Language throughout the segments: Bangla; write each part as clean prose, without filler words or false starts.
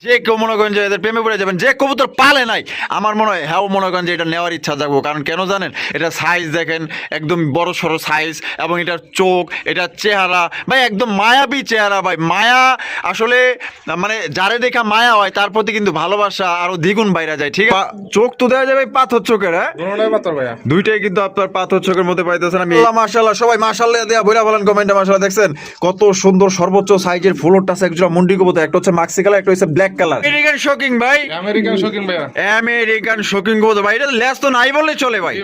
যে কেউ মনে করেন যে এদের প্রেমে পড়ে যাবেন, যে কবুতর পালে নাই আমার মনে হয় হ্যাঁ মনে করেন যে এটা নেওয়ার ইচ্ছা জাগবো। কারণ কেন জানেন, এটা সাইজ দেখেন একদম বড় সড়ো সাইজ, এবং এটার চোখ, এটার চেহারা ভাই একদম মায়াবী চেহারা ভাই। মায়া আসলে মানে যারে দেখা মায়া হয় তার প্রতি কিন্তু ভালোবাসা আরো দ্বিগুণ বাইরে যায়। ঠিক আছে, চোখ তো দেওয়া যাবে পাথর চোখের, হ্যাঁ দুইটাই কিন্তু আপনার পাথর চোখের মধ্যে পাইতেছেন। আমি মাশাআল্লাহ, সবাই মাশাআল্লাহ দেয়া বইলা বলেন কমেন্টে মাশাআল্লাহ। দেখছেন কত সুন্দর সর্বোচ্চ সাইজের ফুলর টাস একজোড়া মুন্ডি কবুতর, একটা হচ্ছে মাক্সি কালার, একটা হচ্ছে ব্ল্যাক কালার। আমেরিকান শোকিং ভাই, আমেরিকান শৌখিন ভাইয়া। আমেরিকান শোকিং কবুতর ভাই, এটা লেস তো নাই বললে চলে ভাই।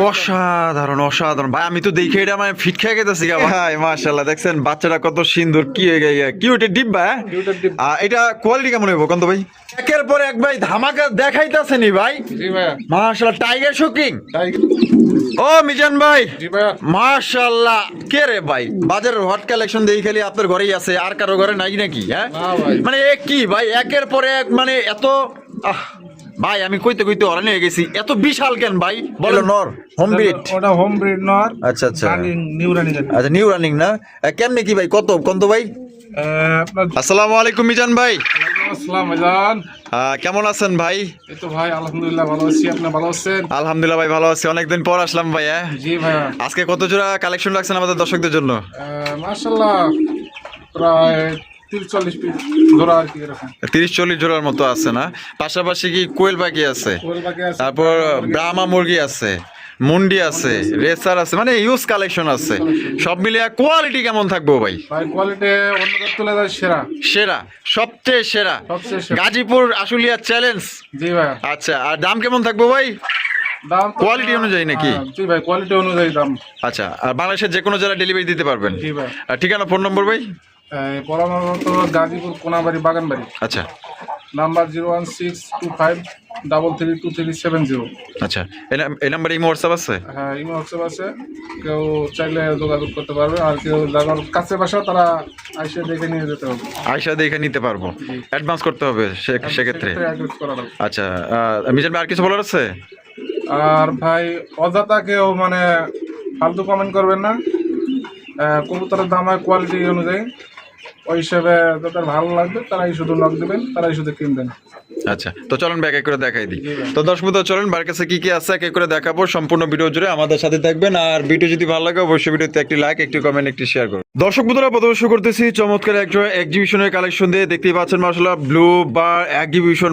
অসাধারণ অসাধারণ ভাই, আমি তো দেখে এটা মানে ফিট খেয়ে গেতেছি ভাই। মাশাআল্লাহ দেখছেন বাচ্চাটা কত সুন্দর, কি হয়ে গেছে কিউট ডিব্বা। এটা কোয়ালিটি কেমন হইব কোন তো ভাই? একের পর এক ভাই ধামাকা দেখাইতাছেনি ভাই। জি ভাইয়া। মাশাআল্লাহ টাইগার শোকিং। ও মিজান ভাই, জি ভাইয়া। মাশাআল্লাহ। কে রে ভাই, বাজারের হট কালেকশন দেখি খালি আপনার ঘরেই আছে, আর কারো ঘরে নাই নাকি? হ্যাঁ না ভাই। মানে এ কি ভাই একের পর এক মানে এত ভাই আমি কইতে কইতে অরান হয়ে গেছি, এত বিশাল কেন ভাই? বলো নর হোম ব্রিড? ওটা হোম ব্রিড নর। আচ্ছা আচ্ছা, নিউ রানিং। আচ্ছা নিউ রানিং না? কেমনে কি ভাই, কত কত ভাই? আপনার আসসালামু আলাইকুম মিজান ভাই। আসসালাম ভাইজান। কেমন আছেন ভাই? এই তো ভাই আলহামদুলিল্লাহ ভালো আছি, আপনি ভালো আছেন? আলহামদুলিল্লাহ ভাই ভালো আছি, অনেকদিন পর আসলাম ভাই। হ্যাঁ জি ভাইয়া। আজকে কত জোড়া কালেকশন রাখছেন আমাদের দর্শকদের জন্য? মাশাআল্লাহ প্রায় 43-40 পিস ধরা আর কি এরকম। 30-40 জোড়ার মতো আছে না? পাশাপাশি কি কোয়েল পাখি আছে, কোয়েল পাখি আছে, তারপর ব্রাহ্মা মুরগি আছে, মুন্ডি আছে, রেসার আছে, মানে ইউজ কালেকশন আছে। সব মিলিয়ে কোয়ালিটি কেমন থাকবো ভাই? ভাই কোয়ালিটি অন্যদের তুলনায় সেরা। সেরা, সবচেয়ে সেরা, সবচেয়ে সেরা। গাজীপুর আশুলিয়া চ্যালেঞ্জ। জি ভাইয়া। আচ্ছা, আর দাম কেমন থাকবো ভাই? দাম কোয়ালিটি অনুযায়ী নাকি? জি ভাই কোয়ালিটি অনুযায়ী দাম। আচ্ছা, আর বাংলাদেশের যে কোনো জেলায় ডেলিভারি দিতে পারবেন? জি ভাই। আর ঠিকানা ফোন নম্বর ভাই? পরামর্শ গাজীপুর কোনাবাড়ি বাগানবাড়ি, আচ্ছা নাম্বার 01625332370। আচ্ছা, এই নাম্বারে ইমো হোয়াটসঅ্যাপ আছে? হ্যাঁ ইমো হোয়াটসঅ্যাপ আছে, কেউ চাইলে যোগাযোগ করতে পারবে। আর কেউ যারা কাছে বাসা তারা আইসে দেখে নিয়ে যেতে হবে। আয়সা দেখে নিতে পারবো, অ্যাডভান্স করতে হবে সেক্ষেত্রে? অ্যাড্রেস করা লাগবে। আচ্ছা, মিজান ভাই আর কিছু বলার আছে? আর ভাই অযথা কেউ মানে ফালতু কমেন্ট করবেন না। কবুতরের দাম হয় কোয়ালিটি অনুযায়ী, ওই হিসেবে যাদের ভালো লাগবে তারাই শুধু নক দেবেন, তারাই শুধু কিনবেন। আচ্ছা, তো চলুন এক এক করে দেখাই দিই। তো দর্শক বন্ধু চলুন বার কাছে কি কি আছে এক এক করে দেখাবো, সম্পূর্ণ ভিডিও জুড়ে আমাদের সাথে থাকবেন। আর ভিডিও যদি ভালো লাগে অবশ্যই ভিডিওতে একটি লাইক, একটি কমেন্ট, একটি শেয়ার করুন। দর্শক বন্ধুরা প্রথমে শুরু করতেছি চমৎকার একজন এক্সিবিশনের কালেকশন দিয়ে। দেখতেই পাচ্ছেন মাশাআল্লাহ ব্লু বার এক্সিবিশন,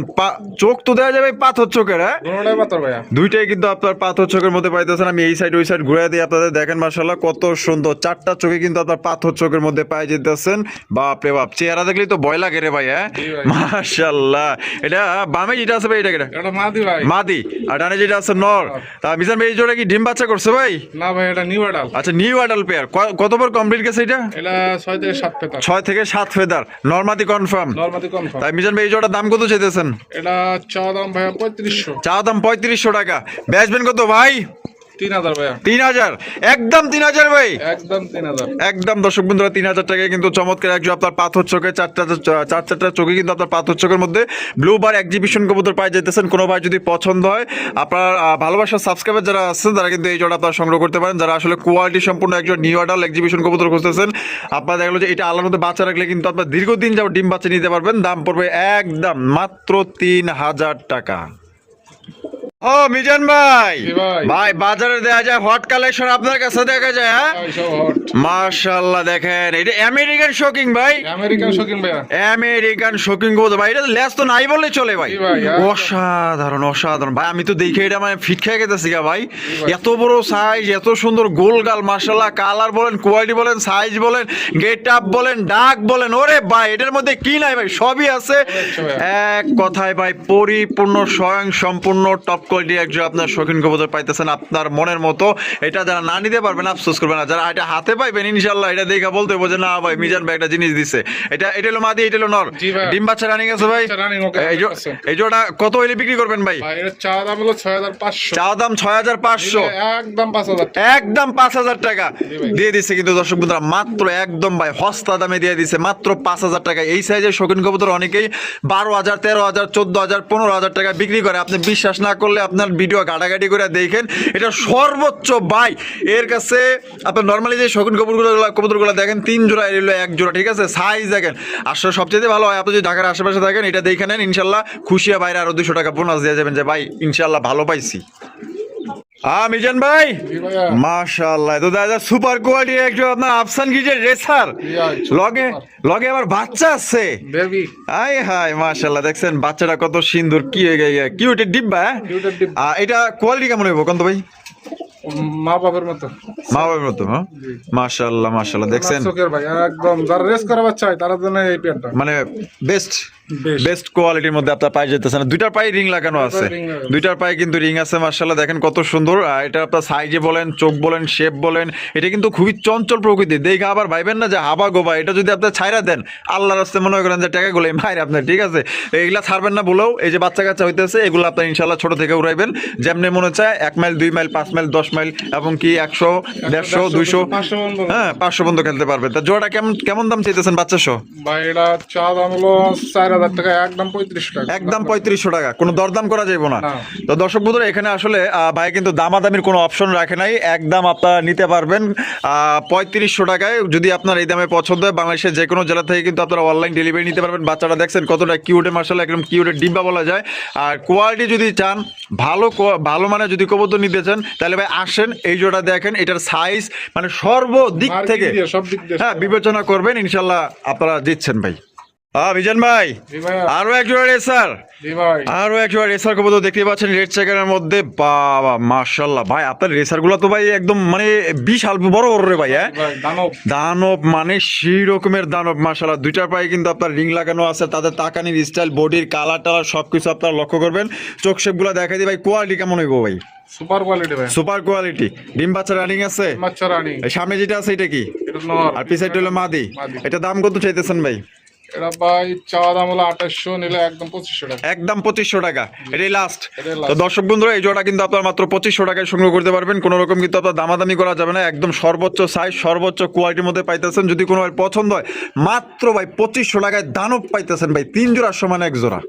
চোখ তো দেওয়া যাবে পাথর চোখের, হ্যাঁ দুটোটাই পাথর ভাইয়া। দুইটাই কিন্তু আপনার পাথর চোখের মধ্যে পাইতেছেন। আমি এই সাইড ওই সাইড ঘুরে দিয়ে আপনাদের দেখেন মাশাআল্লাহ কত সুন্দর, চারটা চোখে কিন্তু আপনার পাথর চোখের মধ্যে পাই যেতেছেন। বাপ রে বাপ, চেহারা দেখলেই তো ভয় লাগে রে ভাই। হ্যাঁ মাশাআল্লাহ। এটা বামে যেটা আছে ভাই, এটা এটা মাদি ভাই। মাদি, আর ডানে যেটা আছে নর। তা মিজান ভাই এই জোড়া কি ডিম বাচ্চা করছে ভাই? না ভাই এটা নিউ অ্যাডাল্ট। আচ্ছা নিউ অ্যাডাল্ট পেয়ার, কতবার কমপ্লিট গেছে এটা? এটা 6 থেকে 7 ফেদার। 6 থেকে 7 ফেদার, নরমাদি কনফার্ম। নরমাদি কনফার্ম। তাই মিজান ভাই এই জোড়ার দাম কত চাইতেছেন? এটা চাওয়া দাম ভাইয়া 3500। চা দাম 3500 টাকা, বেচবেন কত ভাই? 3000 ভাইয়া। 3000, একদম 3000 ভাই, একদম 3000 একদম। দর্শক বন্ধুরা 3000 টাকায় কিন্তু চমৎকার একজন আপনার পাথর চোখে চারটা চোখে কিন্তু আপনার পাথর চোখের মধ্যে ব্লু বার এক্সিবিশন কবুতর পাই যেতেছেন। কোনো ভাই যদি পছন্দ হয়, আপনার ভালোবাসার সাবস্ক্রাইবার যারা আছেন তারা কিন্তু এই জোড়া আপনারা সংগ্রহ করতে পারেন। যারা আসলে কোয়ালিটি সম্পূর্ণ একজন নিউ অ্যাডাল্ট এক্সিবিশন কবুতর খুঁজতেছেন, আপনারা দেখলো যে এটা আলার মধ্যে বাচ্চা রাখলে কিন্তু আপনার দীর্ঘদিন যাও ডিম বাচ্চা নিতে পারবেন। দাম পড়বে একদম মাত্র 3000 টাকা। ও মিজান ভাই, ভাই বাজারে দেখা যায় হট কালেকশন আপনার কাছে দেখা যায়? হ্যাঁ মাশাআল্লাহ, দেখেন এটা আমেরিকান শোকিং ভাই। আমেরিকান শৌখিন ভাইয়া। আমেরিকান শোকিং কবুতর ভাই, এটা লেস তো নাই বললে চলে ভাই। অসাধারণ অসাধারণ ভাই, আমি তো দেখে এটা মানে ফিট খেয়ে গেতেছি ভাই। এত বড় সাইজ, এত সুন্দর গোল গাল, মাশাআল্লাহ কালার বলেন, কোয়ালিটি বলেন, সাইজ বলেন, গেট আপ বলেন, ডাক বলেন, ওরে ভাই এটার মধ্যে কি নাই ভাই, সবই আছে। এক কথায় ভাই পরিপূর্ণ স্বয়ং সম্পূর্ণ টপ কোয়ালিটি একজন আপনার শৌখিন কবুতর পাইতেছেন আপনার মনের মতো। এটা যারা না নিতে পারবেন আফসোস করবেন না, যারা এটা হাতে পাইবেন ইনশাআল্লাহ এটা দেখে বলতে হবে যে না ভাই মিজান ভাই একটা জিনিস দিছে। এটা হলো মাদি, এটা হলো নর। ডিম বাচ্চা রানিং আছে ভাই। এই জোড়া কত হইলে বিক্রি করবেন ভাই? এর চা দাম হলো 6500। চা দাম 6500, একদম 5000, একদম 5000 টাকা দিয়ে দিচ্ছে কিন্তু দর্শক বন্ধুরা, মাত্র একদম ভাই সস্তা দামে দিয়ে দিচ্ছে মাত্র 5000 টাকা। এই সাইজের শৌখিন কবুতর অনেকেই 12000, 13000, 14000, 15000 টাকা বিক্রি করে। আপনি বিশ্বাস না করলে পারলে আপনার ভিডিও ঘাটাঘাটি করে দেখেন। এটা সর্বোচ্চ ভাই এর কাছে আপনার নর্মালি যে শৌখিন কবুতরগুলো দেখেন 3 জোড়া, এর হলো 1 জোড়া, ঠিক আছে? সাইজ দেখেন। আসলে সবচেয়ে ভালো হয় আপনি যদি ঢাকার আশেপাশে থাকেন এটা দেখে নেন, ইনশাল্লাহ খুশিয়া বাইরে আরো 200 টাকা বোনাস দিয়ে যাবেন যে ভাই ইনশাল্লাহ ভালো পাইছি। মিজান ভাই জি ভাইয়া। মাশাআল্লাহ, তো দাদা সুপার কোয়ালিটি একটু আপনার আফসান গিজের রেসার লগে লগে আবার বাচ্চা আছে। বেবি হাই হাই মাশাআল্লাহ, দেখছেন বাচ্চাটা কত সুন্দর, কি হয়ে গেছে কিউটের ডিব্বা। কিউটের ডিব্বা। এটা কোয়ালিটি কেমন হইব কোন তো ভাই? মা বাবার মতো। মা বাবার মতো, হ্যাঁ মাশাআল্লাহ মাশাআল্লাহ, দেখছেন চোখের ভাই একদম যারা রেস করা বাচ্চা হয় তারা জন্য এই পেয়ারটা মানে বেস্ট কোয়ালিটির মধ্যে আপনার পায়ে যেতেছে না। দুইটার পায়ে রিং লাগানো আছে, দুইটার পায়ে কিন্তু রিং আছে মাশাআল্লাহ, দেখেন কত সুন্দর। এটা আপনার সাইজে বলেন, চোখ বলেন, শেপ বলেন, এটা কিন্তু খুবই চঞ্চল প্রকৃতি। দেখে আবার ভাইবেন না যে হাবা গোবা, এটা যদি আপনি ছাইরা দেন আল্লাহর রাস্তায় মনে করেন যে টাকা গুলো মায়ের আপনার, ঠিক আছে? এইগুলা ছাড়বেন না বলেও এই যে বাচ্চা কাচ্চা হইতেছে এগুলো আপনার ইনশাল্লাহ ছোট থেকে উড়াইবেন, যেমনি মনে চায় 1 মাইল 2 মাইল 5 মাইল 10 মাইল এবং কি 100 150 200 হ্যাঁ 500 পর্যন্ত খেলতে পারবে। তা জোড়াটা কেমন দাম চাইতেছেন বাচ্চা সহ? ভাই এটা চা দাম হলো 4000 টাকা, একদম 3500 টাকা। একদম 3500 টাকা, কোনো দরদাম করা যাবে না। না। তো দর্শক বন্ধুরা এখানে আসলে ভাই কিন্তু দামাদামির কোনো অপশন রাখে নাই, একদম আপনারা নিতে পারবেন 3500 টাকায়। যদি আপনার এই দামে পছন্দ হয় বাংলাদেশের যে কোনো জেলা থেকে কিন্তু আপনারা অনলাইন ডেলিভারি নিতে পারবেন। বাচ্চাটা দেখছেন কতটা কিউটে মাশাআল্লাহ, একদম কিউটের ডিব্বা বলা যায়। আর কোয়ালিটি যদি চান ভালো মানে যদি কবুতর নিতে চান তাহলে ভাই আসেন, এই জোড়া দেখেন, এটার সাইজ মানে সর্বদিক থেকে সব দিক দিয়ে হ্যাঁ বিবেচনা করবেন, ইনশাল্লাহ আপনারা দিচ্ছেন ভাই। মিজান ভাই জি ভাইয়া। আরো এক জোড়া রেসার, জি ভাই আরো এক জোড়া রেসার কবুতর দেখতে পাচ্ছেন রেড চেকারের মধ্যে। বাবা মাশাআল্লাহ ভাই, আপনার রেসার গুলো তো ভাই একদম মানে বিশাল বড় বড় রে ভাই। হ্যাঁ ভাই দানব দানব মানে সেই রকমের দানব মাশাআল্লাহ। দুইটার পায়ে কিন্তু আপনার রিং লাগানো আছে, তাদের তাকানির স্টাইল, বডির কালার টালার সবকিছু আপনারা লক্ষ্য করবেন। চোখ শেপ গুলো দেখাই দিই ভাই, কোয়ালিটি কেমন হইব ভাই? সুপার কোয়ালিটি ভাই, সুপার কোয়ালিটি। ডিম বাচ্চা রানিং আছে, বাচ্চা রানী। এই সামনে যেটা আছে এটা কি? এটা নর আর পিছাইটা হলো মাদি। মাদি। এটা দাম কত চাইতেছেন ভাই? এটা ভাই চা দাম হলো 2800, নিলে একদম 2500 টাকা। একদম 2500 টাকা, এটাই লাস্ট। এটাই last। তো দর্শক বন্ধুরা এই জোড়া কিন্তু আপনার মাত্র 2500 টাকায় সংগ্রহ করতে পারবেন, কোনো রকম কিন্তু আপনার দামাদামি করা যাবে না, একদম সর্বোচ্চ সাইজ সর্বোচ্চ কোয়ালিটির মধ্যে পাইতেছেন। যদি কোনো ভাই পছন্দ হয় মাত্র ভাই 2500 টাকায় দানব পাইতেছেন ভাই, 3 জোড়ার সমান 1 জোড়া।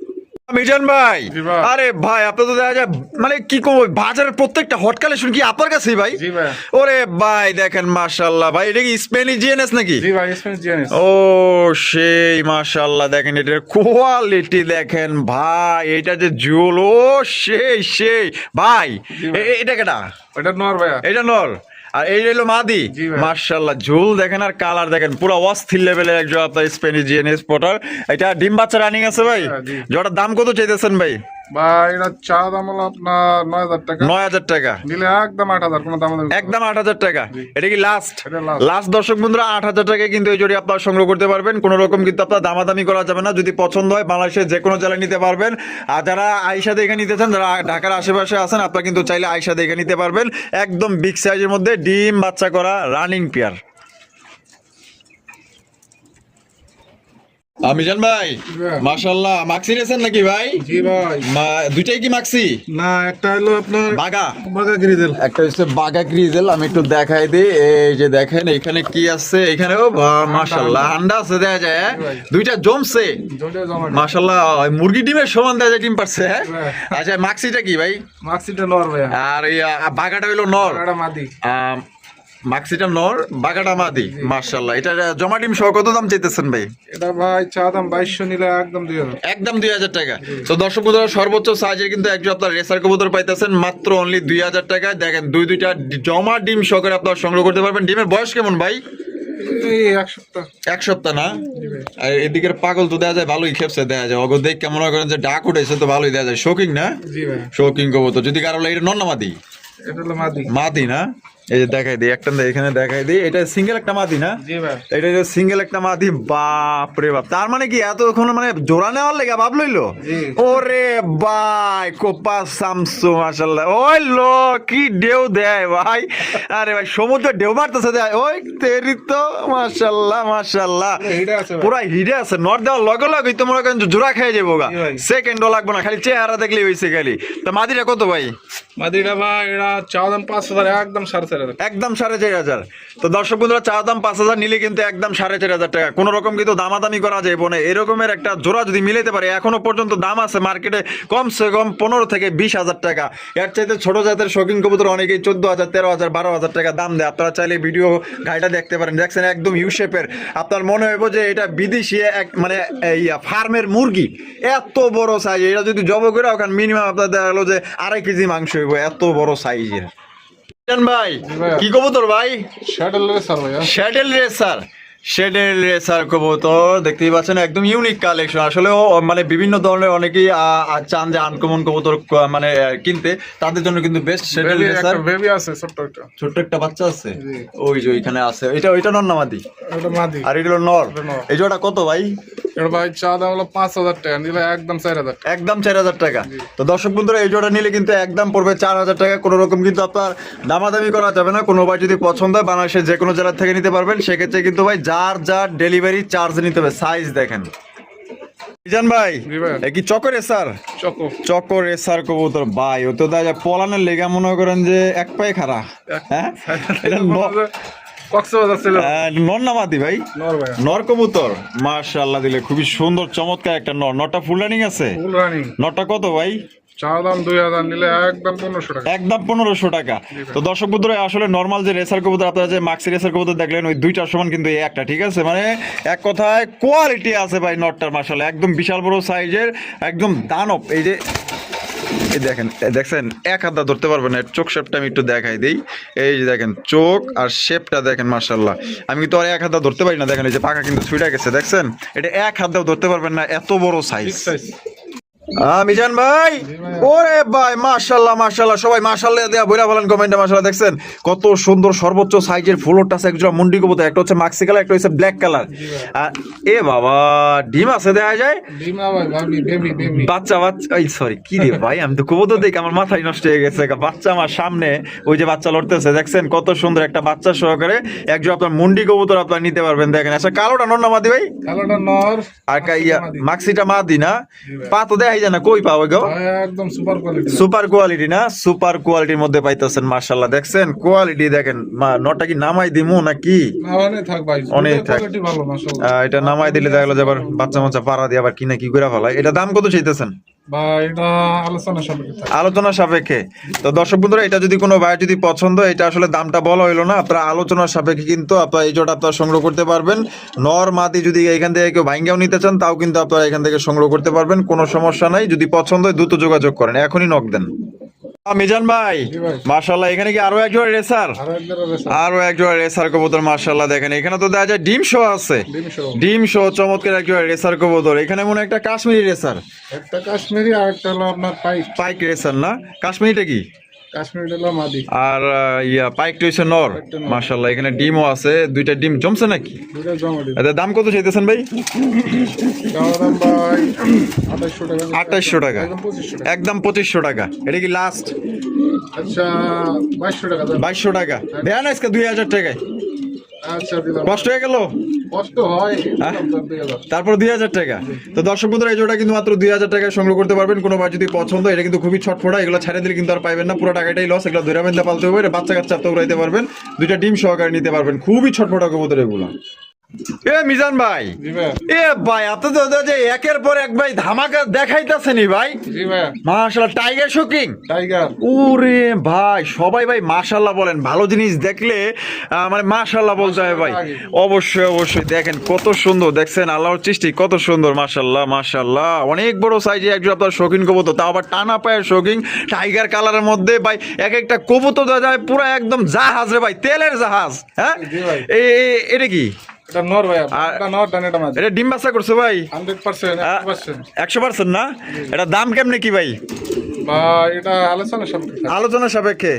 মিজান ভাই জি ভাই। আরে ভাই আপনি তো দেখা যায় মানে কি কম বাজারের প্রত্যেকটা হট কালেকশন কি আপনার কাছেই ভাই? জি ভাই। ওরে ভাই দেখেন মাশাআল্লাহ ভাই, এটা কি স্পেনিশ জিএনএস নাকি? জি ভাই স্পেনিশ জিএনএস। ও সেই মাশাআল্লাহ, দেখেন এটার কোয়ালিটি দেখেন ভাই, এটা যে জুল, ও সেই ভাই এটা কেটা? এটা নর ভাইয়া। এটা নর আর এই হলো মাদি। জি ভাই। মাশাআল্লাহ ঝুল দেখেন আর কালার দেখেন, পুরো অস্থির লেভেলের একজন আপনার স্পেনিশ জিএনএস পটার। এটা ডিম বাচ্চা রানিং আছে ভাই। হ্যাঁ, জি। জোড়ার দাম কত চাইতেছেন ভাই? ভাই এটা চা দাম হলো আপনার 9000 টাকা, 9000 টাকা, নিলে একদম 8000, কোনো দাম নেই। একদম 8000 টাকা। এটা কি লাস্ট? এটা last। লাস্ট দর্শক বন্ধুরা 8000 টাকায় কিন্তু এই জোড়ি আপনারা সংগ্রহ করতে পারবেন, কোনো রকম কিন্তু আপনার দামাদামি করা যাবে না। যদি পছন্দ হয় বাংলাদেশের যে কোনো জেলায় নিতে পারবেন। আর যারা আয়শা দেখে নিতে চান, যারা ঢাকার আশেপাশে আছেন, আপনারা কিন্তু চাইলে আয়শা দেখে নিতে পারবেন। একদম বিগ সাইজের মধ্যে ডিম বাচ্চা করা রানিং পেয়ার। মিজান ভাই মাশাআল্লাহ মাক্সি রেছেন নাকি ভাই? জি ভাই। দুইটাই কি মাক্সি? না একটা হলো আপনার বাগা বাগা গ্রিজেল। একটা হচ্ছে বাগা গ্রিজেল, আমি একটু দেখাই দিই। এই যে দেখেন এখানে কি আছে, এখানে ও মাশাআল্লাহ আন্ডা আছে দেখা যায়, হ্যাঁ? দুইটা জমছে জোড়া জমা। মাশাআল্লাহ, মুরগি ডিমের সমান দেখা যায় ডিম পারছে। হ্যাঁ হ্যাঁ। আচ্ছা মাক্সিটা কি ভাই? মাক্সিটা নর ভাইয়া। আর এই বাগাটা হইলো নর, এটা মাদি। মাক্সিটা নর, বাগাটা মাদি। মাশাআল্লাহ, এটা জমা ডিম সহ কত দাম চাইতেছেন ভাই? এটা ভাই চা দাম 2200, নিলে একদম 2000। একদম 2000 টাকা। তো দর্শক বন্ধুরা সর্বোচ্চ সাইজের কিন্তু একজন আপনার রেসার কবুতর পাইতেছেন মাত্র অনলি 2000 টাকায়। দেখেন দুইটা জমা ডিম সহকারে আপনারা সংগ্রহ করতে পারবেন। ডিমের বয়স কেমন ভাই? এই এক সপ্তাহ। 1 সপ্তাহ না? জি ভাই। আর এদিকের পাগল তো দেখা যায় ভালোই খেপছে, দেখা যায় অগো দেখ কেমন করেন যে ডাক উঠেছে তো ভালোই দেখা যায়। শৌকিং না? জি ভাই। শৌকিং কবুতর। যদি কারো লাগে এটা নন্নামাদি এটা হলো মাদি। মাদি না? এই যে দেখাই দিই একটা, এখানে দেখাই দিই, এটা সিঙ্গেল একটা মাদি না? জি ভাই। এটা সিঙ্গেল একটা মাদি। বাপ রে বাপ, তার মানে কি এতক্ষণ মানে জোড়া নেওয়ার লেগে ভাব লইলো? জি। ওরে ভাই কোপা সামসু মাশাআল্লাহ, ওই লো কি ঢেউ দেয় ভাই, আরে ভাই সমুদ্র ঢেউ মারতেছে দেয়, ওই তেরি তো মাশাআল্লাহ মাশাআল্লাহ, হিডে আছে ভাই। পুরা হিডে আছে। নট দেওয়ার লগে লগে তো মনে করেন জোড়া খেয়ে যাবো গা, জি ভাই। সেকেন্ডও লাগবে না, খালি চেহারা দেখলেই হয়েছে খালি। তা মাদিটা কত ভাই? মাদিটা ভাই এটা চা দাম 5000, একদম 4.5। 4,500 একদম 4,500। তো দর্শক বন্ধুরা চা দাম 5,000 নিলে কিন্তু একদম 4,500 টাকা, কোনো রকম কিন্তু দামাদামি করা যাবে না। এরকমের একটা জোড়া যদি মিলাতে পারে, এখনো পর্যন্ত দাম আছে মার্কেটে কমসে কম 15 থেকে 20,000 টাকা। এর চাইতে ছোট জাতের শৌখিন কবুতর অনেকেই 14,000, 13,000, 12,000 টাকা দাম দেয়। আপনারা চাইলে ভিডিও গাড়িটা দেখতে পারেন, দেখছেন একদম ইউ শেপের। আপনার মনে হইব যে এটা বিদেশি এক মানে ফার্মের মুরগি, এত বড় সাইজ। এটা যদি জব করে ওখানে মিনিমাম আপনার দেখা গেলো যে 2.5 কেজি মাংস হইব, এত বড় সাইজের। ভাই কি কবুতর ভাই? শ্যাডেল রেসার ভাইয়া। শ্যাডেল রেসার, শ্যাডেল রেসার কবুতর দেখতেই পাচ্ছেন, একদম ইউনিক কালেকশন। আসলেও মানে বিভিন্ন ধরনের অনেকেই চান যে আনকমন কবুতর মানে কিনতে, তাদের জন্য কিন্তু বেস্ট শ্যাডেল রেসার। বেবি আছে ছোট্ট একটা বাচ্চা আছে, ওই যে ওইখানে আছে। ওইটা নর না মাদি? এটা মাদি। আর এটা হলো নর। এই জোড়া কত ভাই? এটা ভাই চা দাম হলো 5,000 টাকা, নিলে একদম 4,000 টাকা। একদম 4,000 টাকা। তো দর্শক বন্ধুরা এই জোড়া নিলে কিন্তু একদম পড়বে 4,000 টাকা। কোনো রকম কিন্তু আপনার দামাদামি করা যাবে না। কোনো ভাই যদি পছন্দ হয় বাংলাদেশের যে কোনো জেলা থেকে নিতে পারবেন। সেক্ষেত্রে কিন্তু ভাই যার যার ডেলিভারি চার্জ নিতে হবে। সাইজ দেখেন মিজান ভাই, কি চকর রেসার? চকর রেসার কবুতর ভাই, ও তো দাদা পলানের লেগা মনে করেন যে এক পায়ে খাড়া। হ্যাঁ এটা নর না মাদি ভাই? নর কবুতর, মাশাআল্লাহ দিলে খুবই সুন্দর চমৎকার একটা নর। নরটা ফুল রানিং আছে? নরটা কত ভাই? দাম 2,000, নিলে একদম 1,500 টাকা। একদম 1,500 টাকা। তো দর্শক বন্ধুরা আসলে নরমাল যে রেসার কবুতর আপনারা যে মাক্সি রেসার কবুতর দেখলেন, ওই দুইটার সমান কিন্তু এই একটা, ঠিক আছে? মানে এক কথায় কোয়ালিটি আছে ভাই নরটার, মাশাআল্লাহ একদম বিশাল বড় সাইজের, একদম দানব। এই যে এই দেখেন, দেখছেন এক হাত ধরতে পারবেন না। চোখ শেপটা আমি একটু দেখাই দিই। এই যে দেখেন চোখ আর শেপটা দেখেন, মাশাআল্লাহ। আমি কিন্তু আর এক হাত ধরতে পারি না, দেখেন এই যে পাখা কিন্তু ছুটে গেছে, দেখছেন? এটা এক হাত ধরতে পারবেন না, এত বড় সাইজ। মিজান ভাই, ওরে ভাই মাশাআল্লাহ মাশাআল্লাহ, সবাই মাশাআল্লাহ দেয়া বইরা বলেন কমেন্টে। মাশাআল্লাহ দেখছেন কত সুন্দর সর্বোচ্চ সাইজের ফুল টাস একজোড়া মুন্ডি কবুতর। একটা হচ্ছে মাক্সি কালার, একটা হচ্ছে ব্ল্যাক কালার। আর এ বাবা ডিম আছে দেখা যায়, বাচ্চা বাচ্চা। এই সরি কি রে ভাই, আমি তো কবুতর দেখি আমার মাথায় নষ্ট হয়ে গেছে। বাচ্চা আমার সামনে, ওই যে বাচ্চা লড়তেছে, দেখছেন কত সুন্দর একটা বাচ্চা সহকারে একজোড়া আপনার মুন্ডি কবুতর আপনার নিতে পারবেন। দেখেন আচ্ছা, কালোটা নর না মাদি ভাই? কালোটা নর আর মাক্সিটা মাদি না? পা তো দেখাই যায় না, কই পাওয়া গো? একদম সুপার কোয়ালিটি। সুপার কোয়ালিটি না? সুপার কোয়ালিটির মধ্যে পাইতেছেন, মাশাআল্লাহ দেখছেন কোয়ালিটি দেখেন। নটা কি নামাই দিমু নাকি? অনেক থাক, এটা নামাই দিলে দেখা গেলো যে আবার বাচ্চা মাচ্চা পাড়া দিয়ে আবার কি না কি করে ফেলায়। এটা দাম কত চাইতেছেন? আলোচনা সাপেক্ষে। তো দর্শক বন্ধুরা এটা যদি কোনো ভাই যদি পছন্দ, এটা আসলে দামটা বলা হইলো না, আপনারা আলোচনার সাপেক্ষে কিন্তু আপনারা এই জোড়া আপনারা সংগ্রহ করতে পারবেন। নর মাদি যদি এখান থেকে কেউ ভাঙ্গাও নিতে চান, তাও কিন্তু আপনারা এখান থেকে সংগ্রহ করতে পারবেন, কোনো সমস্যা নাই। যদি পছন্দ হয় দ্রুত যোগাযোগ করেন, এখনই নক দেন। মিজান ভাই মাশাআল্লাহ, এখানে কি আরো একজোড়া রেসার? আরো একজোড়া রেসার কবুতর, মাশাআল্লাহ দেখেন এখানে তো দেখা যায় ডিম শো আছে। ডিম শো চমৎকার একজোড়া রেসার কবুতর। এখানে মনে একটা কাশ্মীরি রেসার, একটা কাশ্মীরি আর একটা হলো আপনার পাইক রেসার না? কাশ্মীরিটা কি? কাশ্মীরি হলো মাদি। আর পাইকটা হচ্ছে নর। মাশাআল্লাহ এখানে ডিমও আছে, দুইটা ডিম জমছে নাকি? দুইটা জমা ডিম। এটার দাম কত চাইতেছেন ভাই? দাম ভাই 2800 টাকা। 2800 টাকা, একদম 2500 টাকা। এটা কি লাস্ট? আচ্ছা 2200 টাকা। 2200 টাকা দেয়া না আজকে 2000 টাকায়? আচ্ছা দিলাম। কষ্ট হয়ে গেল? কষ্ট হয়, তারপর 2000 টাকা। তো দর্শক বন্ধুরা এই জোড়া কিন্তু মাত্র 2000 টাকায় সংগ্রহ করতে পারবেন। কোনো ভাই যদি পছন্দ, এটা কিন্তু খুবই ছটফটা, এগুলো ছেড়ে দিলে কিন্তু আর পাইবেন না, পুরো টাকাটাই লস। এগুলো ধরে বেঁধে পালতে হবে, বাচ্চা কাচ্চা তো উড়াইতে পারবেন, দুইটা ডিম সহকারে নিতে পারবেন। খুবই ছটফটা কবুতর এগুলো। এ মিজান ভাই, এ ভাই আপনি তো যে একের পর এক ভাই ধামাকা দেখাইতাছেনি ভাই। মাশাআল্লাহ টাইগার শোকিং টাইগার, ওরে ভাই সবাই ভাই মাশাআল্লাহ বলেন। ভালো জিনিস দেখলে মানে মাশাআল্লাহ বলতে হবে ভাই। অবশ্যই অবশ্যই দেখেন কত সুন্দর, দেখছেন আল্লাহর সৃষ্টি কত সুন্দর, মাশাআল্লাহ মাশাআল্লাহ। অনেক বড় সাইজে একজন আপনার শৌখিন কবুতর, তাও আবার টানা পায়ের শৌখিন, টাইগার কালারের মধ্যে ভাই। এক একটা কবুতর দেওয়া যায় পুরো একদম জাহাজ রে ভাই, তেলের জাহাজ। হ্যাঁ এটা কি? এটা নর ভাই, এটা নর ডান, এটা মাদি। এটা ডিম বাচ্চা করছে ভাই 100%, 100% না? এটা দাম কেমনে কি ভাই? ভাই এটা আলোচনা সাপেক্ষে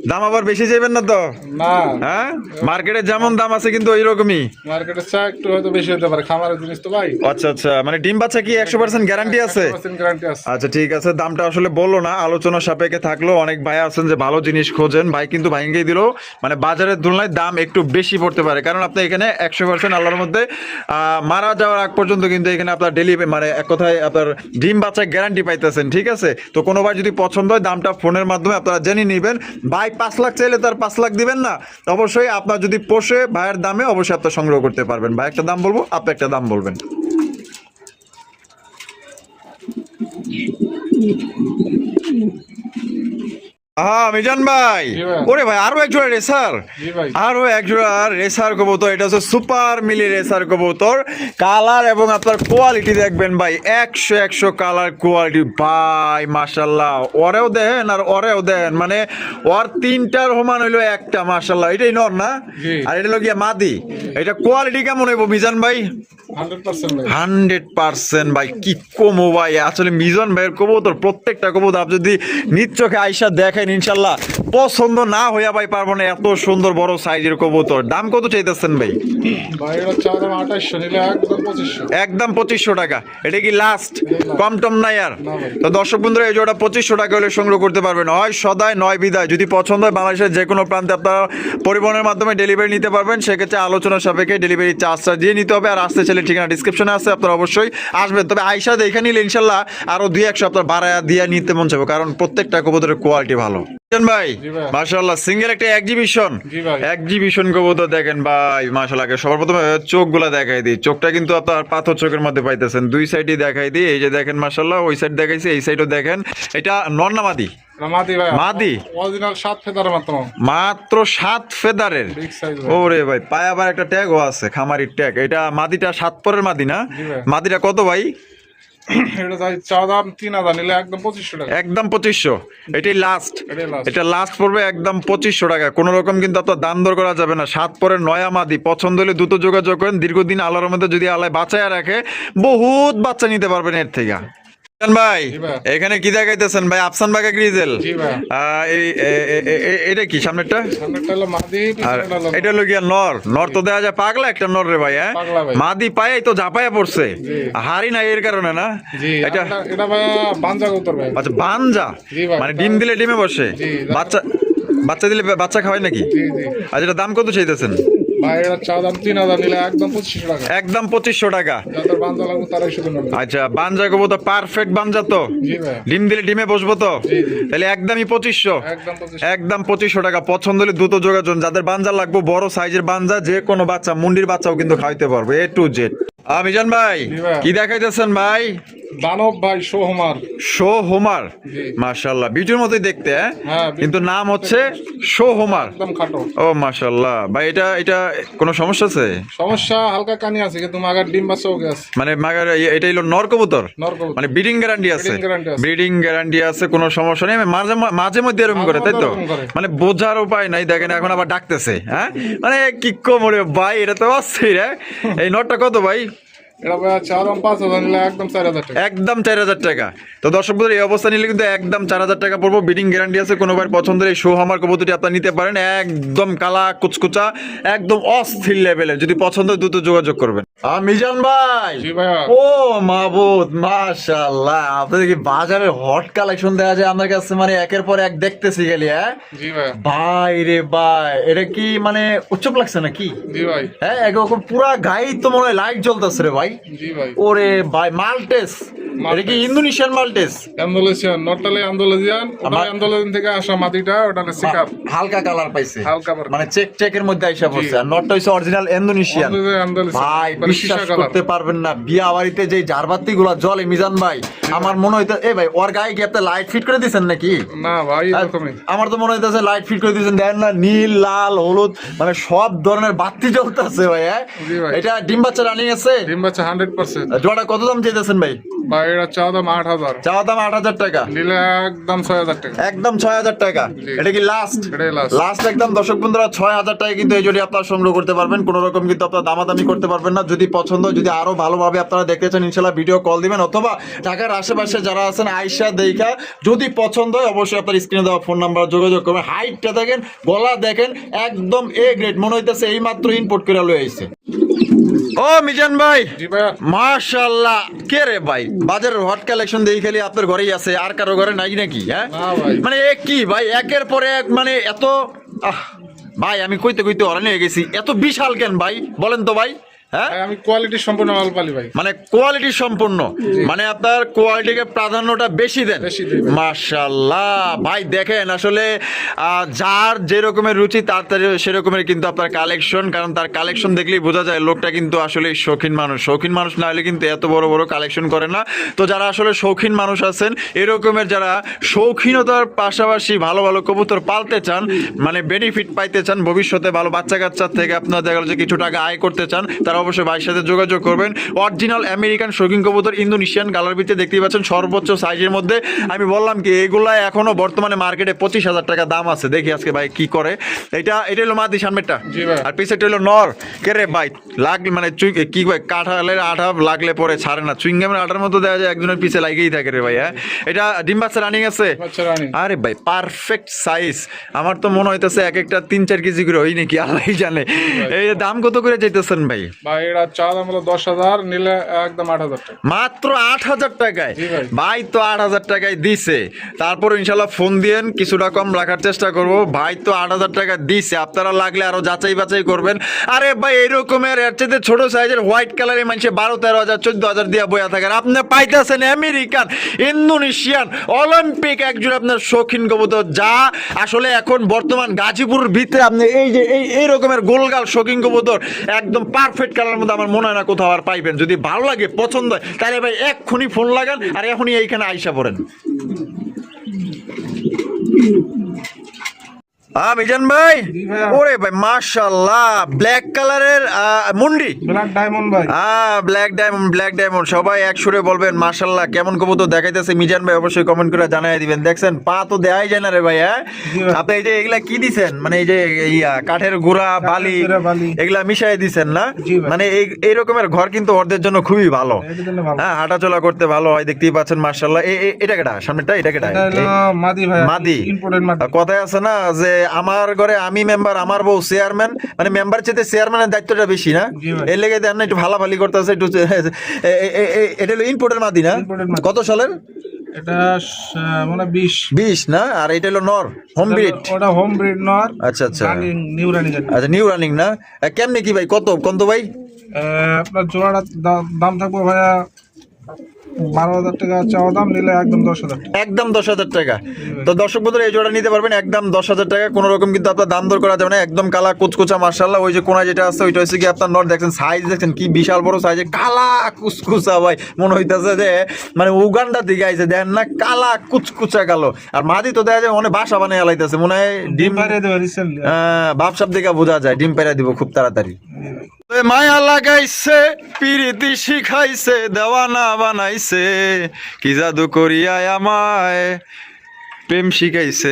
দাম আবার বেশি যাবেন না তো? না, হ্যাঁ মার্কেটে যেমন দাম আছে কিন্তু ওইরকমই। মার্কেটে চা একটু হয়তো বেশি হতে পারে, খামারের জিনিস তো ভাই। আচ্ছা আচ্ছা, মানে ডিম বাচ্চা কি 100% গ্যারান্টি আছে? 100% গ্যারান্টি আছে। আচ্ছা ঠিক আছে, দামটা আসলে বললো না, আলোচনা সাপেক্ষে থাকলো। অনেক ভাই আছেন যে ভালো জিনিস খোঁজেন, ভাই কিন্তু ভাঙ্গিয়ে দিল, মানে বাজারের তুলনায় দাম একটু বেশি পড়তে পারে, কারণ আপনি এখানে 100% আল্লাহর মধ্যে মারা যাওয়ার আগ পর্যন্ত কিন্তু এখানে আপনার ডেলিভারি, মানে এক কথায় আপনার ডিম বাচ্চা গ্যারান্টি পাইতেছেন। ঠিক আছে, তো কোনো ভাই যদি পছন্দ হয় দামটা ফোনের মাধ্যমে আপনারা জেনে নেবেন। ভাই 5 লাখ চাইলে তার 5 লাখ দিবেন না, অবশ্যই আপনার যদি পোষে ভাইয়ের দামে অবশ্যই আপনার সংগ্রহ করতে পারবেন। ভাই একটা দাম বলবো, আপনি একটা দাম বলবেন। হ্যাঁ মিজান ভাই, জি ভাই। ওরে ভাই আরো এক জোড়া রেসার, জি ভাই। আরো এক জোড়া রেসার কবুতর। এটা হচ্ছে সুপার মিলি রেসার কবুতর। কালার এবং আপনার কোয়ালিটি দেখবেন ভাই, 100 কালার কোয়ালিটি ভাই মাশাল্লাহ। ওরেও দেন আর ওরেও দেন, মানে ওর তিনটার সমান হইলো একটা মাশাল্লাহ। এটাই নর না, জি। আর এটা হলো গিয়া মাদি। এটা কোয়ালিটি কেমন হইব মিজান ভাই? 100% ভাই। 100% ভাই, কি কমো ভাই। আসলে মিজান ভাইয়ের কবুতর প্রত্যেকটা কবুতর আপনি যদি নিজ চোখে আইসা দেখেন ইনশাল্লাহ পছন্দ না হইয়া ভাই পারবো না। এত সুন্দর বড় সাইজের কবুতর। দাম কত চাইতেছেন ভাই? ভাই এটা চা দাম 2800, নিলে একদম 2500। একদম 2500 টাকা। এটা কি লাস্ট? কম টম নাই আর? না ভাই। তো দর্শক বন্ধুরা, এই জোড়া 2500 টাকা হলে সংগ্রহ করতে পারবেন। হয় সদায় নয় বিদায়। যদি পছন্দ হয় বাংলাদেশের যে কোনো প্রান্তে আপনারা পরিবহনের মাধ্যমে ডেলিভারি নিতে পারবেন। সেক্ষেত্রে আলোচনা সাপেক্ষে ডেলিভারি চার্জটা দিয়ে নিতে হবে। আর আসতে চাইলে ঠিকানা ডিসক্রিপশনে আছে, আপনারা অবশ্যই আসবেন। তবে আইসা দেখে নিলে ইনশাল্লাহ আরো 2-100 আপনার বাড়ায় দিয়ে নিতে মন চাইবে, কারণ প্রত্যেকটা কবুতরের কোয়ালিটি ভালো। ভাই জি ভাই। মাশাআল্লাহ, সিঙ্গেল একটা এক্সিবিশন, জি ভাই। এক্সিবিশন কবুতর দেখেন ভাই মাশাআল্লাহ। সবার প্রথমে চোখগুলা দেখাই দিই। চোখটা কিন্তু আপনার পাথর চোখের মধ্যে পাইতেছেন, দুই সাইডই দেখাই দিই। এই যে দেখেন মাশাআল্লাহ, ওই সাইড দেখাইছি, এই সাইডও দেখেন। এটা নর না মাদি? এটা মাদি ভাই। মাদি? অরিজিনাল 7 ফেদার মাত্র। মাত্র 7 ফেদারের? বিগ সাইজ ভাই। ওরে ভাই, পায়ে আবার একটা ট্যাগও আছে, খামারির ট্যাগ। এটা মাদিটা 7 পরের মাদি না? জি ভাই। মাদিটা কত ভাই? এটা যাই চা দাম 3000, নিলে একদম 2500 টাকা। একদম 2500। এটাই লাস্ট? এটাই last। এটা লাস্ট পড়বে একদম 2500 টাকা। কোনো রকম কিন্তু আপনার দাম দর করা যাবে না। 7 পরের নয়া মাদি পছন্দ হলে দ্রুত যোগাযোগ করেন। দীর্ঘদিন আল্লাহর মধ্যে যদি আল্লাহ বাঁচায় রাখে, বহুত বাচ্চা নিতে পারবেন এর থেকে। ভাই জি ভাই। এখানে কি দেখাইতেছেন ভাই? আফসান বাগা গ্রিজেল? জি ভাই। এটা কি সামনেরটা? সামনেরটা হলো মাদি, আর পিছনেরটা হলো এটা হলো গিয়া নর। নর তো দেখা যায় পাগলা একটা নর রে ভাই। হ্যাঁ, পাগলা ভাই। মাদি পায়ে তো ঝাপায়া পড়ছে, জি। হারি না এর কারণে না? জি। এটা এটা ভাই বানজা কবুতর ভাই। আচ্ছা, বানজা? জি ভাই। মানে ডিম দিলে ডিমে বসে? জি। বাচ্চা বাচ্চা দিলে বাচ্চা খাওয়ায় নাকি? জি জি। আচ্ছা, এটা দাম কত চাইতেছেন? ভাই এটা চা দাম 3000, নিলে একদম 2500 টাকা। একদম 2500 টাকা। যাদের বানজা লাগবে তারাই শুধু নেবে। আচ্ছা, বানজা কবো তো পারফেক্ট বানজা তো? জি ভাই। ডিম দিলে ডিমে বসবো তো? জি জি। তাহলে একদমই 2500। একদম 2500। একদম 2500 টাকা। পছন্দ হলে দ্রুত যোগাযোগ। যাদের বানজা লাগবে, বড় সাইজের বানজা, যে কোনো বাচ্চা, মুন্ডির বাচ্চাও কিন্তু খাইতে পারবে, A to Z। মিজান ভাই জি ভাই। কি দেখাইতেছেন ভাই? দানব ভাই, সোহমার। Show Homer? জি। মাশাআল্লাহ, বিজুর মতোই দেখতে। হ্যাঁ, হ্যাঁ, কিন্তু নাম হচ্ছে শো হোমার। একদম খাটো। ও মাশাআল্লাহ ভাই, এটা এটা কোনো সমস্যা আছে? সমস্যা হালকা কানি আছে, কিন্তু মাগার ডিম বাচ্চা ওকে আছে। মানে মাগার এটা হলো নর কবুতর? নর কবুতর। মানে ব্রিডিং গ্যারান্টি আছে? Breeding guarantee আছে। ব্রিডিং গ্যারান্টি আছে, কোনো সমস্যা নেই। মাঝে মাঝে মধ্যে এরকম করে, তাই তো? মাঝে মধ্যে এরকম করে। মানে বোঝার উপায় নাই। দেখেন এখন আবার ডাকতেছে। হ্যাঁ, মানে কি কমরে ভাই, এটা তো অস্থির। হ্যাঁ, এই নটটা কত ভাই? এটা ভাই চা দাম 5000, নিলে একদম 4000 টাকা। একদম 4000 টাকা। তো দর্শক বন্ধুরা, এই অবস্থা নিলে কিন্তু একদম 4000 টাকা পড়বো। ব্রিডিং গ্যারান্টি আছে। কোনো ভাই পছন্দের এই সোহামার কবুতরটি আপনারা নিতে পারেন। একদম কালা কুচকুচা, একদম অস্থির লেভেলের। যদি পছন্দ হয় দ্রুত যোগাযোগ করবেন। মিজান ভাই, জি ভাইয়া। ও মাহবুব, মাশাআল্লাহ, আপনাদের কি বাজারের হট কালেকশন দেওয়া যায় আমার কাছে? মানে একের পর এক দেখতেছি গেলি। হ্যাঁ জি ভাইয়া। ভাই রে ভাই, এটা কি মানে উচ্চক লাগছে নাকি? জি ভাই। হ্যাঁ, একরকম পুরা গায়ে তো মনে হয় লাইট জ্বলতেছে রে ভাই। জি ভাই। ওরে ভাই, মাল্টেস? এটা কি ইন্দোনেশিয়ান মাল্টেস? আন্দোলেশিয়ান, নটালে আন্দোলেজিয়ান। ওটা আন্দোলেন থেকে আসা মাদিটা, ওটা হলো সিকাপ। হালকা কালার পাইছে, হালকা বার। মানে চেকের মধ্যে আইসা পড়ছে। আর নটটা হইছে অরিজিনাল ইন্দোনেশিয়ান। ভাই বিশ্বাস করতে পারবেন না, বিয়া বাড়িতে যে জারবাতি গুলা জলে মিজান ভাই, আমার মনে হইতে এ ভাই ওর গায়ে কি আপনি লাইট ফিট করে দিয়েছেন নাকি? না ভাই, এরকমই। আমার তো মনে হইতেছে লাইট ফিট করে দিয়েছেন। দেখেন না, নীল, লাল, হলুদ, মানে সব ধরনের বাতি জ্বলতেছে ভাই। হ্যাঁ, জি ভাই। এটা ডিম বাচ্চা রানিং আছে? ডিম বাচ্চা 100%। জোড়া কত দাম চাইতেছেন ভাই? ভাই এটা চা দাম 8000, চাওয়া দাম 8000 টাকা, নিলে একদম 6000 টাকা। একদম 6000 টাকা। জি। এটা কি লাস্ট? এটাই last। লাস্ট একদম। দর্শক বন্ধুরা, 6000 টাকা কিন্তু এই জোড়ি আপনারা সংগ্রহ করতে পারবেন। কোনো রকম কিন্তু আপনারা দামাদামি করতে পারবেন না। যদি পছন্দ হয়, যদি আরো ভালোভাবে আপনারা দেখতে চান, ইনশাআল্লাহ ভিডিও কল দিবেন, অথবা ঢাকার আশেপাশে যারা আছেন আইসা দেখা যদি পছন্দ হয় অবশ্যই আপনার স্ক্রিনে দেওয়া ফোন নাম্বার যোগাযোগ করবেন। হাইটটা দেখেন, গলা দেখেন, একদম এ গ্রেড। মনে হইতেছে এই মাত্র ইম্পোর্ট করে লয়ে আইছে। ও মিজান ভাই, জি ভাইয়া। মাশাআল্লাহ, কে রে ভাই, বাজারের হট কালেকশন দেখি খালি আপনার ঘরেই আছে, আর কারো ঘরে নাই নাকি? হ্যাঁ না ভাই। মানে এ কি ভাই, একের পরে এক, মানে এত ভাই আমি কইতে কইতে অরানি হয়ে গেছি। এত বিশাল কেন ভাই, বলেন তো ভাই? হ্যাঁ ভাই আমি কোয়ালিটি সম্পূর্ণ মাল পালি ভাই। মানে কোয়ালিটি সম্পূর্ণ, মানে আপনার কোয়ালিটিকে প্রাধান্যটা বেশি দেন। বেশি দিই ভাই। মাশাআল্লাহ ভাই দেখেন আসলে যার যে রকমের রুচি তার সেরকমের কিন্তু আপনার কালেকশন, কারণ তার কালেকশন দেখলেই বোঝা যায় লোকটা কিন্তু আসলে শৌখিন মানুষ। শৌখিন মানুষ না হলে কিন্তু এত বড় বড় কালেকশন করে না। তো যারা আসলে শৌখিন মানুষ আছেন, এরকমের যারা শৌখিনতার পাশাপাশি ভালো ভালো কবুতর পালতে চান, মানে বেনিফিট পাইতে চান, ভবিষ্যতে ভালো বাচ্চা কাচ্চার থেকে আপনার দেখা গেল যে কিছু টাকা আয় করতে চান, তারা অবশ্যই ভাইয়ের সাথে যোগাযোগ করবেন। অরিজিনাল আমেরিকান শৌখিন কবুতর ইন্দোনেশিয়ান কালার ভিতরে দেখতেই পাচ্ছেন সর্বোচ্চ সাইজের মধ্যে। আমি বললাম কি এগুলা এখনো বর্তমানে মার্কেটে 25,000 টাকা দাম আছে। দেখি আজকে ভাই কি করে। এটা হলো মাদি সামনেরটা, জি ভাই। আর পিছেরটা হলো নর। কে রে ভাই লাগলে মানে কি ভাই কাঁঠালের আঠা লাগলে পরে ছাড়ে না, চুইংগামের আঠার মতো দেখা যায় একজনের পিছে লাগেই থাকে রে ভাই। হ্যাঁ এটা ডিম বাচ্চা রানিং আছে। বাচ্চা রানী। আরে ভাই পারফেক্ট সাইজ। আমার তো মনে হইতেছে এক একটা 3-4 কেজি করে হয় নাকি আল্লাহই জানে। এই দাম কত করে চাইতেছেন ভাই? ভাই এটা চা দাম হলো 10,000, নিলে একদম 8,000 টাকা। মাত্র 8,000 টাকায়? জি ভাই। ভাই তো 8,000 টাকায় দিছে, তারপর ইনশাল্লাহ ফোন দিয়েন, কিছুটা কম রাখার চেষ্টা করব। ভাই তো 8,000 টাকা দিছে, আপনারা লাগলে আরো যাচাই বাছাই করবেন। আরে ভাই এরকমের এর চেয়ে ছোট সাইজের হোয়াইট কালারের মানুষে 12-13,000 14,000 দিয়ে বইয়া থাকেন, আপনি পাইতেছেন আমেরিকান ইন্দোনেশিয়ান অলিম্পিক একজন আপনার শৌখিন কবুতর, যা আসলে এখন বর্তমান গাজীপুরের ভিতরে আপনি এই যে এই রকমের গোলগাল শৌখিন কবুতর একদম পারফেক্ট কালারের মধ্যে আমার মনে হয় না কোথাও আর পাইবেন। যদি ভালো লাগে পছন্দ হয় তাহলে ভাই এক্ষুনি ফোন লাগান আর এখনই এইখানে আইসা পড়েন। মিজান ভাই, জি ভাইয়া। ওরে ভাই মাশাআল্লাহ ব্ল্যাক কালারের মুন্ডি, ব্ল্যাক ডায়মন্ড ভাই। ব্ল্যাক ডায়মন্ড সবাই এক সুরে বলবেন মাশাআল্লাহ। কেমন কবুতর দেখাইতেছে মিজান ভাই অবশ্যই কমেন্ট করে জানাই দিবেন। দেখছেন পা তো দেয়াই যায় না রে ভাই। হ্যাঁ জি ভাই। আপনি এই যে এগুলা কি দিছেন, মানে এই যে কাঠের গুঁড়া বালি গুঁড়া, বালি। এগুলা মিশাই দিছেন না? জি ভাই। মানে এই রকমের ঘর কিন্তু ওদের জন্য খুবই ভালো। এটার জন্য ভালো। হ্যাঁ হাঁটাচলা করতে ভালো হয়, দেখতেই পাচ্ছেন মাশাআল্লাহ। এটা কেটা সামনেটা, এটা কেটা? এটা হলো মাদি ভাই। মাদি। ইম্পোর্টেড মাদি। কথায় আছে না যে আমার ঘরে আমি মেম্বার আমার বউ চেয়ারম্যান, মানে মেম্বার চেয়ে চেয়ারম্যানের দায়িত্বটা বেশি না? জি ভাই। এর লেগে দেন না একটু ভালাভালি করতেছে একটু। এটা হলো ইম্পোর্টের মাদি না? Imported মাদি। কত সালের? এটা মানে 20 না? আর এটা হলো নর হোম ব্রিড? ওটা হোম ব্রিড নর। আচ্ছা আচ্ছা রানিং, নিউ রানিং। আচ্ছা নিউ রানিং না? কেমনে কি ভাই, কত ভাই? আপনার জোড়াটা দাম থাকবে ভাইয়া 12,000 টাকা চাওয়া দাম, নিলে একদম 10,000 টাকা। একদম 10,000 টাকা। তো দর্শক বন্ধুরা এই জোড়া নিতে পারবেন একদম 10,000 টাকা, কোনো রকম কিন্তু আপনার দাম দর করা যাবে না। একদম কালা কুচকুচা মাশাআল্লাহ। ওই যে কোনায় যেটা আছে ওইটা হচ্ছে কি আপনার নর, দেখছেন সাইজ দেখছেন কি বিশাল বড় সাইজে, কালা কুচকুচা ভাই, মনে হইতাছে যে মানে উগান্ডা থেকে আইছে, দেখেন না কালা কুচকুচা কালো। আর মাদি তো দেখা যায় অনেক বাসা বানিয়ে আলাইতেছে, মনে হয় ডিম বাইরে দেবে রিসেন্টলি। ভাবসাব দেখে বোঝা যায় ডিম পেরা দিব খুব তাড়াতাড়ি। মায়া লাগাইছে পিরিতি শিখাইছে দেওয়ানা বানাইছে, কি জাদু করিয়ায় আমায় প্রেম শিখাইছে।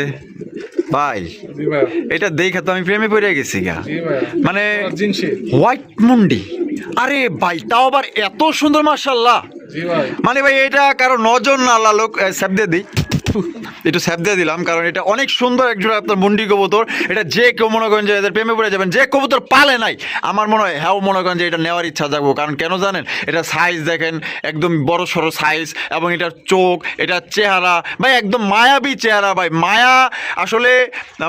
ভাই জি ভাই। এটা দেখে তো আমি প্রেমে পড়ে গেছি গা। জি ভাই। মানে জিনসি। হোয়াইট মুন্ডি, আরে ভাই তাও আবার এত সুন্দর মাশাআল্লাহ। জি ভাই। মানে ভাই এটা কারো নজর না লালুক, স্যাপ দিয়ে দিই একটু স্যাপ দিয়ে দিলাম, কারণ এটা অনেক সুন্দর একজোড়া আপনার মুন্ডি কবুতর। এটা যে কেউ মনে করেন যে এদের প্রেমে পড়ে যাবেন, যে কবুতর পালে নাই আমার মনে হয় হ্যাঁ মনে করেন যে এটা নেওয়ার ইচ্ছা জাগবো। কারণ কেন জানেন, এটা সাইজ দেখেন একদম বড় সড়ো সাইজ, এবং এটার চোখ, এটার চেহারা ভাই একদম মায়াবী চেহারা ভাই। মায়া আসলে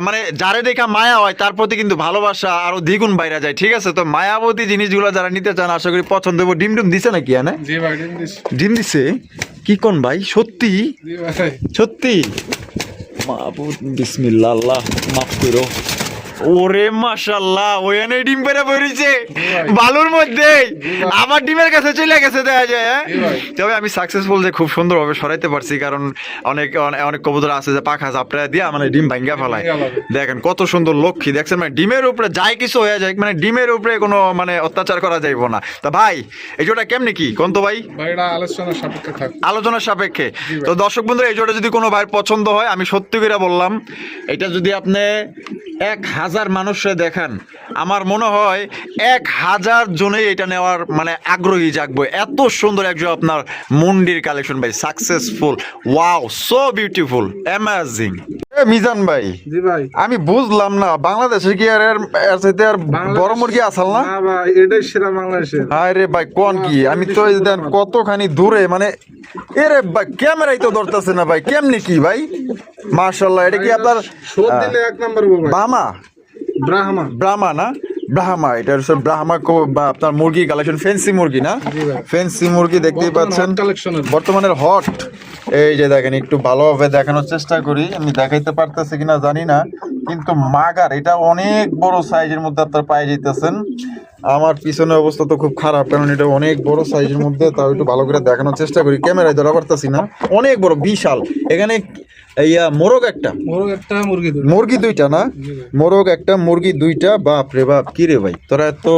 মানে যারে দেখা মায়া হয় তার প্রতি কিন্তু ভালোবাসা আরো দ্বিগুণ বাইরে যায়। ঠিক আছে, তো মায়াবতী জিনিসগুলো যারা নিতে চান আশা করি পছন্দ হবে। ডিম দিছে নাকি? হ্যাঁ জি ভাই। ডিম দিস। ডিম দিছে কি কোন ভাই? সত্যি জি ভাই। সত্যি? মাহবুব বিসমিল্লাহ, আল্লাহ মাফ করো। ওরে মাশাআল্লাহ, ওখানে ডিম পেরে পড়েছে বালুর মধ্যে, আমার ডিমের কাছে চলে গেছে দেখা যায়। হ্যাঁ তবে আমি সাকসেসফুল যে খুব সুন্দরভাবে সরাইতে পারছি, কারণ অনেক কবুতর আছে যে পাখা চাপড়া দিয়ে মানে ডিম ভাঙ্গা ফেলায়। দেখেন কত সুন্দর লক্ষ্মী, দেখছেন মানে ডিমের উপরে যাই কিছু হয়ে যায়, মানে ডিমের উপরে কোনো মানে অত্যাচার করা যাইব না। তা ভাই এই জোড়া কেমনি কি কোন তো ভাই? ভাই এটা আলোচনার সাপেক্ষে থাকবে। আলোচনার সাপেক্ষে। তো দর্শক বন্ধুরা এই জোড়া যদি কোনো ভাইয়ের পছন্দ হয়, আমি সত্যি করে বললাম এটা যদি আপনি 1,000 মানুষে দেখান, আমার মনে হয় 1,000 জনেই এটা নেওয়ার মানে আগ্রহী জাগবে। এত সুন্দর একজন আপনার মুন্ডির কালেকশন ভাই, successful, wow, so beautiful, amazing. Mizan ভাই, জি ভাই। আমি বুঝলাম না বাংলাদেশে কি আর বড় মুরগি আসাল না? না ভাই, এটাই সেরা বাংলাদেশের। আরে ভাই কোন কি, আমি তো কতখানি দূরে, মানে এরে ভাই ক্যামেরাই তো ধরতেছে না ভাই, কেমনি কি ভাই? মাশাআল্লাহ, এটা কি আপনার শোধ দিলে এক নাম্বার ভাই। বামা ব্রাহ্মা। ব্রাহ্মা না? ব্রাহ্মা, এটা হচ্ছে ব্রাহ্মা বা আপনার মুরগি কালেকশন, ফেন্সি মুরগি না? জি ভাই। ফেন্সি মুরগি দেখতেই পাচ্ছেন, কালেকশনের বর্তমানের হট। এই যে দেখেন, একটু ভালোভাবে দেখানোর চেষ্টা করি, আমি দেখাইতে পারতেছি কিনা জানি না, কিন্তু মাগার এটা অনেক বড় সাইজের মধ্যে আপনারা পাই যাইতেছেন। আমার পিছনে অবস্থা তো খুব খারাপ, কারণ এটা অনেক বড় সাইজের মধ্যে, তাও একটু ভালো করে দেখানোর চেষ্টা করি, ক্যামেরায় ধরা পারতেছি না, অনেক বড় বিশাল। এখানে মোরগ একটা, মুরগি দুইটা না? মোরগ একটা, মুরগি দুইটা। বাপ রে বাপ, কি রে ভাই তোরা তো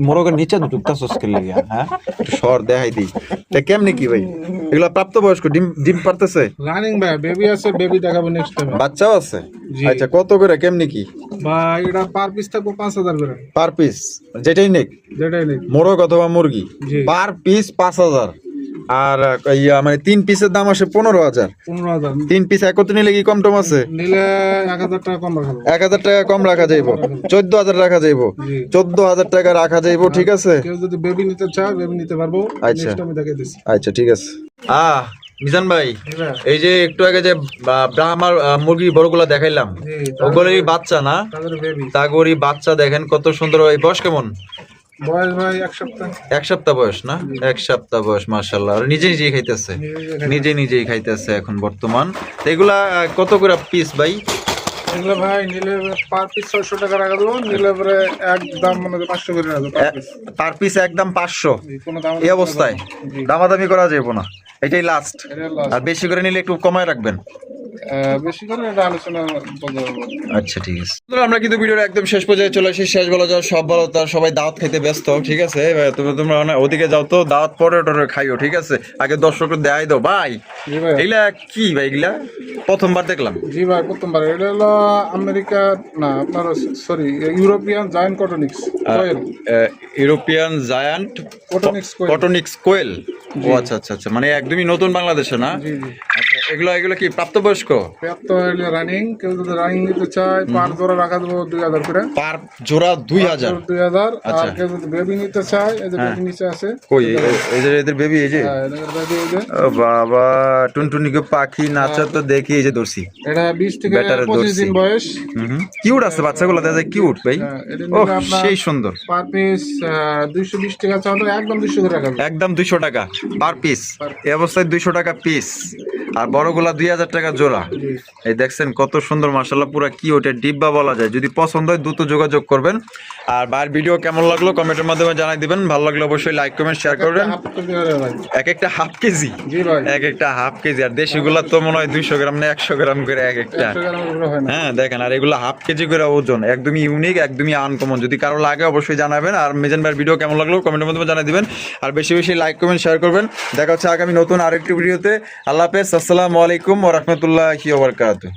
মোরগের নিচে ঢুকতাছস কে লাগি? হ্যাঁ, একটু সর দেখাই দিই। তা কেমনে কি ভাই এগুলা? প্রাপ্তবয়স্ক, ডিম ডিম পারতেছে? রানিং ভাই, বেবি আছে, বেবি দেখাবো নেক্সট টাইম। বাচ্চাও আছে? জি। আচ্ছা, কত করে কেমনে কি ভাই এটা পার পিস থাকবো 5000 করে। Per piece? যেটাই নেক, যেটাই নেই। মোরগ অথবা মুরগি, জি। Per piece 5000। আর মানে 3 পিসের দাম আসে 15000। 15000 3 পিস একত্রে নিলে কি কম টম আছে? নিলে 1000 টাকা কম রাখবো। 1000 টাকা কম রাখা যাইব, 14000 রাখা যাইব, জি। 14000 টাকা রাখা যাইব, ঠিক আছে? কেউ যদি বেবি নিতে চায় বেবি নিতে পারবো। আচ্ছা। নেক্সট আমি দেখাই দিচ্ছি। আচ্ছা, ঠিক আছে। মিজান ভাই, জি ভাই। এই যে একটু আগে যে ব্রাহ্মার মুরগি বড়গুলা দেখাইলাম, জি, ওগুলোরই বাচ্চা না? তাদের বেবি। তাগরি বাচ্চা দেখেন কত সুন্দর। এই বয়স কেমন? বয়স ভাই 1 সপ্তাহ। 1 সপ্তাহ বয়স না? 1 সপ্তাহ বয়স, মাশাআল্লাহ। আর নিজে নিজেই খাইতেছে, নিজেই খাইতেছে এখন বর্তমান। তো এগুলা কত করে পিস ভাই? এগুলো ভাই নিলে পার পিস 600 টাকা রাখা দেবো, নিলে পরে একদম মানে 500 করে রাখবো পার পিস। পার পিস একদম 500? কোনো দাম এই অবস্থায় জি। দামাদামি করা যাবে না, এটাই লাস্ট। এটা last। আর বেশি করে নিলে একটু কমায় রাখবেন। বেশি করে এটা আলোচনা বলতে পারবো। আচ্ছা, ঠিক আছে। আমরা কিন্তু ভিডিওর একদম শেষ পর্যায়ে চলে আসি। শেষ বলা যাও সব বলো, তার সবাই দাওয়াত খেতে ব্যস্ত, ঠিক আছে? তোমরা ওদিকে যাও তো, দাওয়াত পরে টরে খাইও, ঠিক আছে? আগে দর্শকদের দেখাই দাও ভাই। জি ভাই। এগুলা কি ভাই? এগুলা প্রথমবার দেখলাম। জি ভাই, প্রথমবার। এটা হলো আমেরিকা না, আপনার সরি ইউরোপিয়ান জায়ান্ট কটনিক্স কোয়েল। ইউরোপিয়ান জায়ান্ট কটনিক্স কোয়েল। কটনিক্স কোয়েল। ও আচ্ছা আচ্ছা আচ্ছা, মানে একদমই নতুন বাংলাদেশে না? জি জি। আচ্ছা, এগুলো কি প্রাপ্তবয়স্ক? প্রাপ্ত হইলে রানিং, কেউ যদি রানিং নিতে চায় পার জোড়া রাখা দেবো 2000 করে। পার জোড়া 2000? 2000। আচ্ছা। আর কেউ যদি বেবি নিতে চায়, এই যে বেবি নিচে আছে। কই এদের বেবি? এই যে হ্যাঁ, এদের baby এই যে। ও বাবা, টুনটুনিকে পাখি নাচা তো দেখি, এই যে দর্শি। এটা 20 থেকে বেটারে 25 দিন ধরছি। বয়স। কিউট আছে বাচ্চাগুলো, দেখা যায় কিউট ভাই। হ্যাঁ, এটা ও নিলে আপনার সেই সুন্দর। পার পিস 220 টাকা চাও, একদম 200 করে রাখা যাবে। একদম 200 টাকা পার পিস? এই অবস্থায় 200 টাকা পিস, আর বড়গুলা 2000 টাকা জোড়া। জি। এই দেখছেন কত সুন্দর, মাশাআল্লাহ, পুরো কি ওটা ডিব্বা বলা যায়। যদি পছন্দ হয় দ্রুত যোগাযোগ করবেন। আর ভাইয়ের ভিডিও কেমন লাগলো কমেন্টের মাধ্যমে জানাই দিবেন। ভালো লাগলে অবশ্যই লাইক কমেন্ট শেয়ার করবেন। হাফ কেজি করে ভাই। এক একটা হাফ কেজি? জি ভাই। এক একটা হাফ কেজি। আর দেশিগুলা তো মনে হয় 200 গ্রাম না 100 গ্রাম করে এক একটা। 100 গ্রাম করে হয় না। হ্যাঁ দেখেন, আর এগুলো হাফ কেজি করে ওজন, একদমই ইউনিক, একদমই আনকমন। যদি কারো লাগে অবশ্যই জানাবেন। আর মিজান ভাইয়ের ভিডিও কেমন লাগলো কমেন্টের মাধ্যমে জানাই দিবেন। আর বেশি বেশি লাইক কমেন্ট শেয়ার করবেন। দেখা হচ্ছে আগামী নতুন আরেকটি ভিডিওতে। আল্লাহ হাফেজ, আসসালামু আলাইকুম ওয়া রাহমাতুল্লাহি ওয়া বারাকাতুহু।